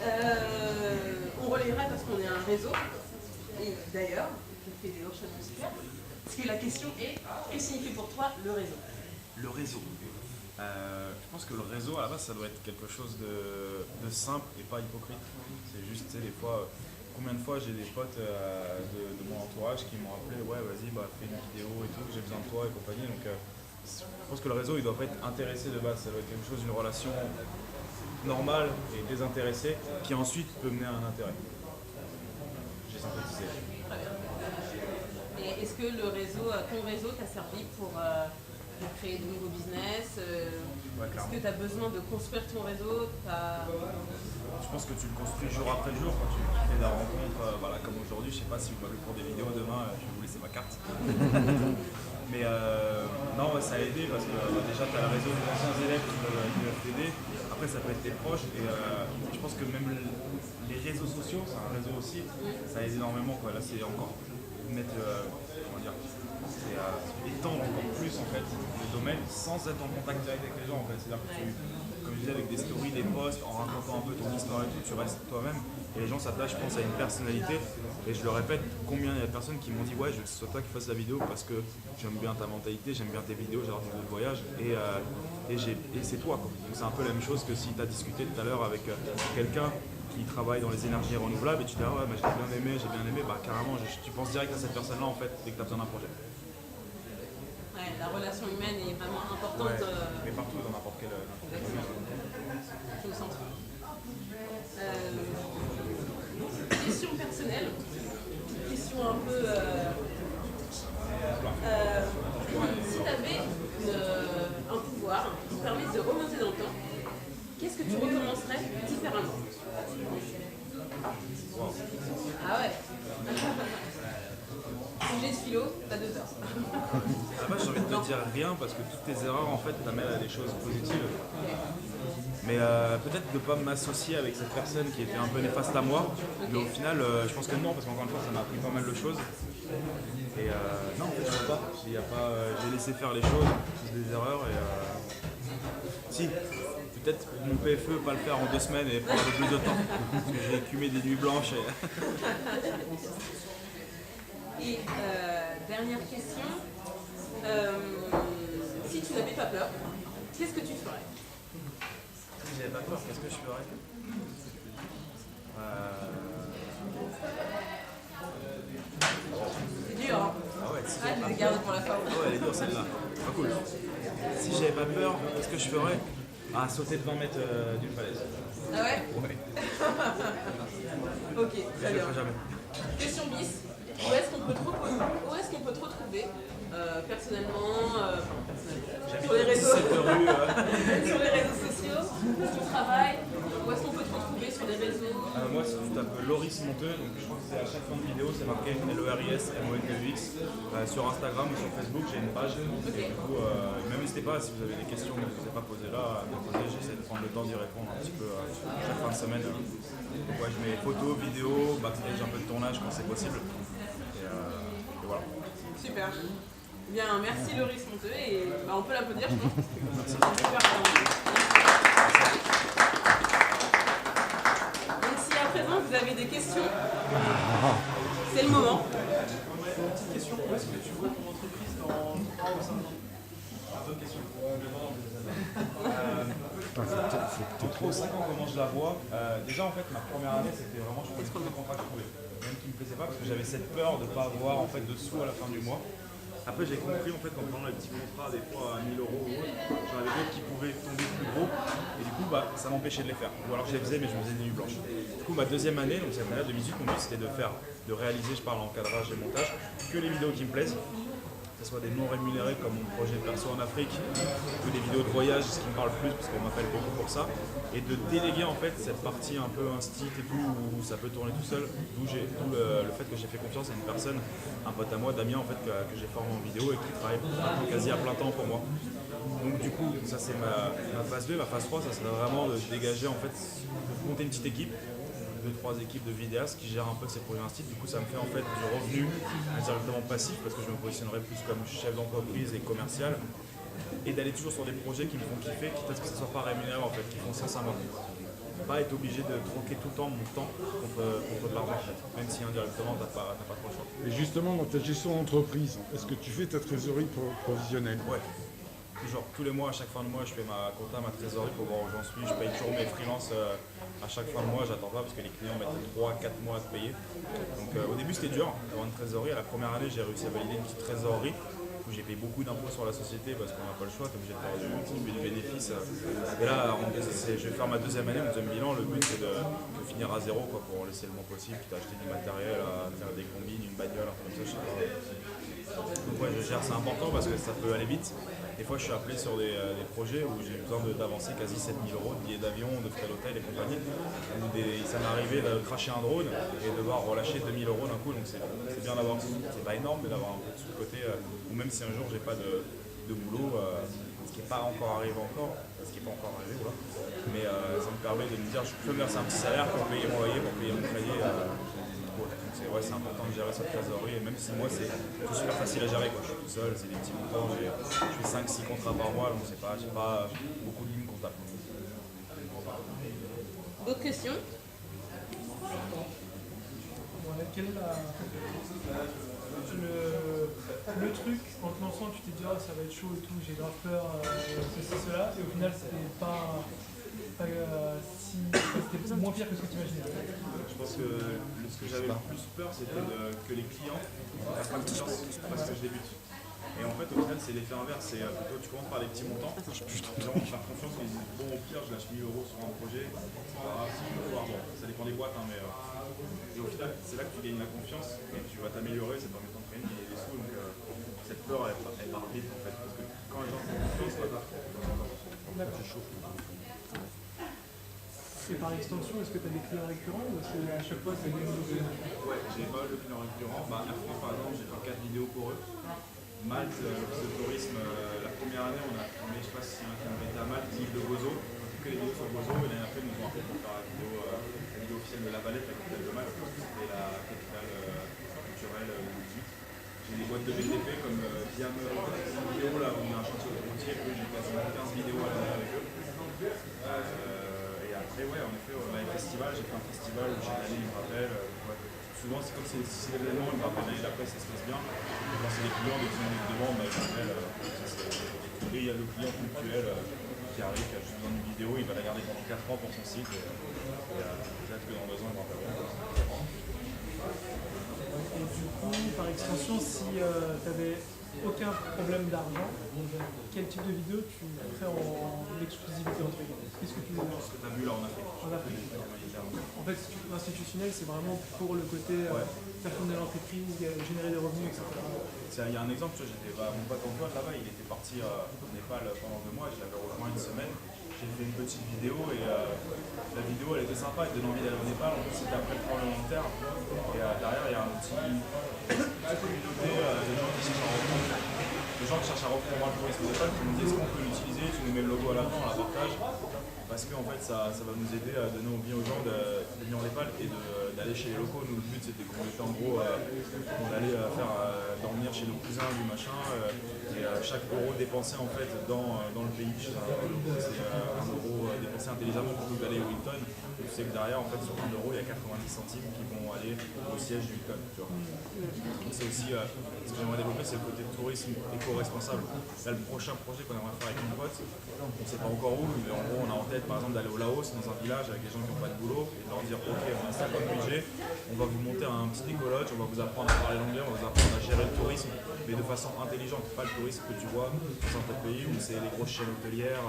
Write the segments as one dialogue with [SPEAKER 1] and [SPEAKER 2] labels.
[SPEAKER 1] On relèvera parce qu'on est un réseau. Et d'ailleurs, je fais des workshops super. Parce que la question est, que signifie pour toi le réseau?
[SPEAKER 2] Le réseau. Je pense que le réseau, à la base, ça doit être quelque chose de simple et pas hypocrite. C'est juste, tu sais, des fois, combien de fois j'ai des potes de mon entourage qui m'ont appelé, ouais, vas-y, bah, fais une vidéo et tout, j'ai besoin de toi et compagnie. Donc, je pense que le réseau, il doit pas être intéressé de base. Ça doit être quelque chose, une relation normale et désintéressée qui ensuite peut mener à un intérêt. J'ai synthétisé.
[SPEAKER 1] Très bien. Et est-ce que le réseau, ton réseau t'a servi pour créer de nouveaux business?
[SPEAKER 2] Ouais,
[SPEAKER 1] est-ce que tu as besoin de construire ton réseau?
[SPEAKER 2] Je pense que tu le construis jour après jour quand tu fais des rencontres, voilà, comme aujourd'hui. Je sais pas si vous m'appelez pour des vidéos demain, je vais vous laisser ma carte. Mais non, ouais, ça a aidé parce que déjà tu as le réseau des anciens élèves qui peuvent t'aider. Après, ça peut être tes proches et je pense que même les réseaux sociaux, c'est un réseau aussi, ça aide énormément, quoi. Là, c'est encore mettre, comment dire, c'est étendre encore plus en fait le domaine sans être en contact direct avec les gens en fait. C'est-à-dire que comme je disais, avec des stories, des posts, en racontant un peu ton histoire et tout, tu restes toi-même et les gens s'attachent, je pense, à une personnalité. Et je le répète, combien il y a de personnes qui m'ont dit ouais, je veux que ce soit toi qui fasses la vidéo parce que j'aime bien ta mentalité, j'aime bien tes vidéos, j'adore tes vidéos de voyage et c'est toi, quoi. Donc c'est un peu la même chose que si tu as discuté tout à l'heure avec quelqu'un qui travaille dans les énergies renouvelables et tu dis ah ouais, mais j'ai bien aimé, bah carrément, tu penses direct à cette personne-là en fait dès que tu as besoin d'un projet.
[SPEAKER 1] Ouais, la relation humaine est vraiment importante.
[SPEAKER 2] Ouais, mais partout, dans n'importe quel domaine.
[SPEAKER 1] Je me sens. Question personnelle, question un peu. Si tu avais un pouvoir qui te permet de remonter dans le temps, qu'est-ce que tu recommencerais différemment?
[SPEAKER 2] Wow.
[SPEAKER 1] Ah ouais. Sujet de philo, t'as 2 heures.
[SPEAKER 2] À la base, j'ai envie de te dire rien parce que toutes tes erreurs en fait t'amènent à des choses positives. Mais peut-être de ne pas m'associer avec cette personne qui était un peu néfaste à moi. Mais au final, je pense que non, parce qu'encore une fois, ça m'a appris pas mal de choses. Et non, en fait, je ne vois pas. J'ai laissé faire les choses, des erreurs. Et si, peut-être mon PFE, pas le faire en 2 semaines et prendre un peu plus de temps. Parce que j'ai écumé des nuits blanches.
[SPEAKER 1] Et dernière question. Si tu n'avais pas peur, qu'est-ce que tu ferais?
[SPEAKER 2] Si j'avais pas peur, qu'est-ce que je ferais?
[SPEAKER 1] C'est dur, hein?
[SPEAKER 2] Ah ouais, si
[SPEAKER 1] Ah, je les ai gardés pour la fin.
[SPEAKER 2] Ah ouais, elle est dure celle-là. Pas cool. Si j'avais pas peur, qu'est-ce que je ferais? Ah, sauter de 20 mètres d'une falaise.
[SPEAKER 1] Ah ouais?
[SPEAKER 2] Ouais.
[SPEAKER 1] Ok,
[SPEAKER 2] Mais
[SPEAKER 1] très
[SPEAKER 2] je le
[SPEAKER 1] bien.
[SPEAKER 2] ferai jamais.
[SPEAKER 1] Question bis. Où est-ce qu'on peut te retrouver personnellement, sur les réseaux,
[SPEAKER 2] Cette rue.
[SPEAKER 1] sur les réseaux sociaux, où tu travailles? Où est-ce qu'on peut te retrouver sur les réseaux?
[SPEAKER 2] Moi, si tu tapes Loris Monteux, donc je crois que c'est à chaque fin de vidéo, c'est marqué LORIS MONTEUX. Sur Instagram ou sur Facebook, j'ai une page. Et du coup, même n'hésitez pas, si vous avez des questions que je ne vous ai pas posées là, à me poser, j'essaie de prendre le temps d'y répondre un petit peu chaque fin de semaine. Donc, ouais, je mets photos, vidéos, backstage, un peu de tournage quand c'est possible. Et voilà.
[SPEAKER 1] Super. Bien, merci Loris Monteux et on peut l'applaudir, je pense. Parce que c'est super talentueux. Donc si à présent vous avez des questions, c'est le moment.
[SPEAKER 2] Petite question, où est-ce que tu vois ton entreprise dans 3 ou 5 ans? Bonne question. Dans 3 ou 5 ans, comment je la vois? Déjà, en fait, ma première année, c'était vraiment, je prenais tous les contrats que je trouvais. Même qui ne me plaisaient pas, parce que j'avais cette peur de ne pas avoir en fait, de sous à la fin du mois. Après, j'ai compris en fait qu'en prenant les petits contrats, des fois à 1000 € ou autre, j'en avais d'autres qui pouvaient tomber plus gros. Et du coup, ça m'empêchait de les faire. Ou alors je les faisais, mais je me faisais des nuits blanches. Du coup, ma deuxième année, donc cette année 2018, mon but c'était de réaliser, je parle en cadrage et montage, que les vidéos qui me plaisent. Que ce soit des non rémunérés comme mon projet perso en Afrique, que des vidéos de voyage, ce qui me parle plus parce qu'on m'appelle beaucoup pour ça, et de déléguer en fait cette partie un peu instit et tout, où ça peut tourner tout seul, d'où le fait que j'ai fait confiance à une personne, un pote à moi, Damien en fait, que j'ai formé en vidéo et qui travaille maintenant quasi à plein temps pour moi. Donc du coup, ça c'est ma phase 2, ma phase 3, ça serait vraiment de dégager en fait, de monter une petite équipe. 2-3 équipes de vidéastes qui gèrent un peu ces projets Instit. Du coup, ça me fait en fait du revenu indirectement passif parce que je me positionnerai plus comme chef d'entreprise et commercial et d'aller toujours sur des projets qui me font kiffer, quitte à ce que ce ne soit pas rémunéré en fait, qui font sens à moi. pas être obligé de troquer tout le temps mon temps contre de l'argent en fait. Même si indirectement t'as pas trop le choix.
[SPEAKER 3] Et justement, dans ta gestion d'entreprise, est-ce que tu fais ta trésorerie provisionnelle?
[SPEAKER 2] Ouais. Toujours, tous les mois, à chaque fin de mois, je fais ma compta, ma trésorerie pour voir où j'en suis. Je paye toujours mes freelances à chaque fin de mois, j'attends pas parce que les clients mettent 3-4 mois à te payer. Donc au début c'était dur d'avoir une trésorerie. La première année, j'ai réussi à valider une petite trésorerie où j'ai payé beaucoup d'impôts sur la société parce qu'on n'a pas le choix, comme j'ai perdu du bénéfice. Et là, je vais faire ma deuxième année, mon deuxième bilan. Le but c'est de finir à zéro quoi, pour laisser le moins possible, quitte à acheter du matériel, à faire des combines, une bagnole, un peu comme ça, je sais pas. Donc ouais, je gère, c'est important parce que ça peut aller vite. Des fois, je suis appelé sur des projets où j'ai besoin d'avancer quasi 7000 € de billets d'avion, de frais d'hôtel et compagnie. Ça m'est arrivé de cracher un drone et de devoir relâcher 2000 € d'un coup. Donc c'est bien d'avoir, c'est pas énorme, mais d'avoir un peu de sous côté. Ou même si un jour j'ai pas de boulot, ce qui n'est pas encore arrivé encore, voilà. Mais ça me permet de me dire je peux me verser un petit salaire pour payer mon loyer, pour payer mon crédit. C'est important de gérer cette trésorerie, et même si moi c'est super facile à gérer, quoi. Je suis tout seul, c'est des petits montants, je fais 5-6 contrats par mois, donc j'ai pas beaucoup de lignes comptables.
[SPEAKER 1] D'autres questions?
[SPEAKER 4] Quel est le truc en te lançant, tu t'es dit oh, ça va être chaud et tout, j'ai grave peur, ceci, cela, et au final c'était c'était moins pire que ce que tu imaginais.
[SPEAKER 2] Je pense que ce que j'avais le plus peur, c'était que les clients n'aient pas confiance parce que je débute. Et en fait, au final, c'est l'effet inverse. C'est plutôt, tu commences par les petits montants. Les gens vont faire confiance, ils disent bon, au pire, je lâche 1000 € sur un projet. C'est pas grave, si je peux voir. Bon, ça dépend des boîtes, hein, mais. Et au final, c'est là que tu gagnes la confiance et tu vas t'améliorer. Ça te permet de gagner des sous. Donc, cette peur, elle part vite en fait. Parce que quand les gens font confiance, ça va. C'est chaud.
[SPEAKER 4] Et par extension, est-ce que tu as des clients récurrents ou est-ce qu'à chaque fois c'est des nouveaux clients?
[SPEAKER 2] Ouais, j'ai pas mal de clients récurrents. Après, par exemple, j'ai fait 4 vidéos pour eux. Malte, l'office de tourisme, la première année, on a filmé, je sais pas si on était à Malte, l'île de Gozo. On a fait que les vidéos sur Gozo, et l'année après, ils nous ont appelé pour faire la vidéo officielle de La Valette, la capitale de Malte, et la capitale culturelle de 18. J'ai des boîtes de BTP comme Diam Vidéo, là où on a un chantier autoroutier, j'ai quasiment 15 vidéos à l'année avec eux. Et après, ouais, en effet, on a un festival, j'ai fait un festival où chaque année, ils me rappellent. Souvent, c'est comme si c'est l'événement, ils me rappellent l'année d'après, ça se passe bien. Quand c'est des clients, des clients de demande, ils m'appellent. Et il y a le client ponctuel qui arrive, qui a juste besoin d'une vidéo, il va la garder pendant 4 ans pour son site. Et peut-être que dans 2 ans, il me rappellera.
[SPEAKER 4] Et du coup, par extension, si tu n'avais aucun problème d'argent, quel type de vidéo tu ferais en exclusivité entre guillemets? Qu'est-ce que tu veux?
[SPEAKER 2] Ce que tu as vu là en Afrique.
[SPEAKER 4] En Afrique. En fait, l'institutionnel, c'est vraiment pour le côté faire tourner l'entreprise, générer des revenus, etc.
[SPEAKER 2] Il y a un exemple, j'étais mon pote Antoine là-bas, il était parti au Népal pendant 2 mois, je l'avais rejoint une semaine. J'ai fait une petite vidéo et la vidéo elle était sympa, elle donnait envie d'aller au Népal. En plus c'était après le tremblement de terre. Et derrière il y a une petite communauté de gens qui cherchent à reprendre le tourisme au Népal qui nous disent est-ce qu'on peut l'utiliser, tu nous mets le logo à la fin, on la partage. Parce qu'en fait ça va nous aider à donner envie aux gens de venir au Népal et d'aller chez les locaux. Nous le but c'était qu'on était en gros on allait faire dormir chez nos cousins du machin et chaque euro dépensé en fait dans le pays c'est 1 euro dépensé intelligemment plutôt que d'aller au Hilton. Et tu sais que derrière en fait sur 1 euro il y a 90 centimes qui vont aller au siège du Hilton. Donc c'est aussi ce que j'aimerais développer, c'est le côté tourisme éco-responsable. Là le prochain projet qu'on aimerait faire avec mon pote, on ne sait pas encore où, mais en gros on a en tête par exemple d'aller au Laos dans un village avec des gens qui n'ont pas de boulot et de leur dire ok on a ça comme budget, on va vous monter un petit écologe, on va vous apprendre à parler l'anglais, on va vous apprendre à gérer le tourisme mais de façon intelligente, pas le tourisme que tu vois dans certains pays où c'est les grosses chaînes hôtelières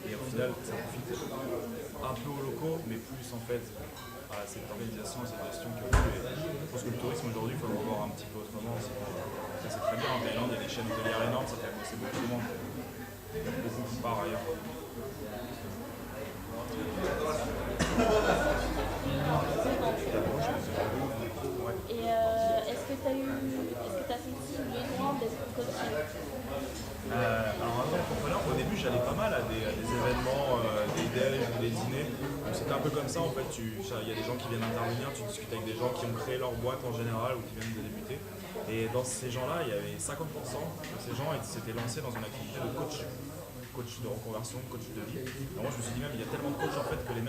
[SPEAKER 2] et au final ça profite un peu aux locaux mais plus en fait à cette organisation, à cette gestion qui est au-dessus. Je pense que le tourisme aujourd'hui il faut le revoir un petit peu autrement. Ça c'est très bien, en Thaïlande il y a des chaînes hôtelières énormes, ça fait bosser beaucoup de monde. Il y a beaucoup qui part ailleurs.
[SPEAKER 5] Et est-ce que tu as senti le besoin d'être coaché?
[SPEAKER 2] Alors en tant qu'entrepreneur, au début j'allais pas mal à des événements, des déj ou des dîners. C'était un peu comme ça en fait, il y a des gens qui viennent intervenir, tu discutes avec des gens qui ont créé leur boîte en général ou qui viennent de débuter. Et dans ces gens-là, il y avait 50% de ces gens qui s'étaient lancés dans une activité de coach de reconversion, coach de vie. Alors moi je me suis dit même il y a tellement de coachs en fait que les mecs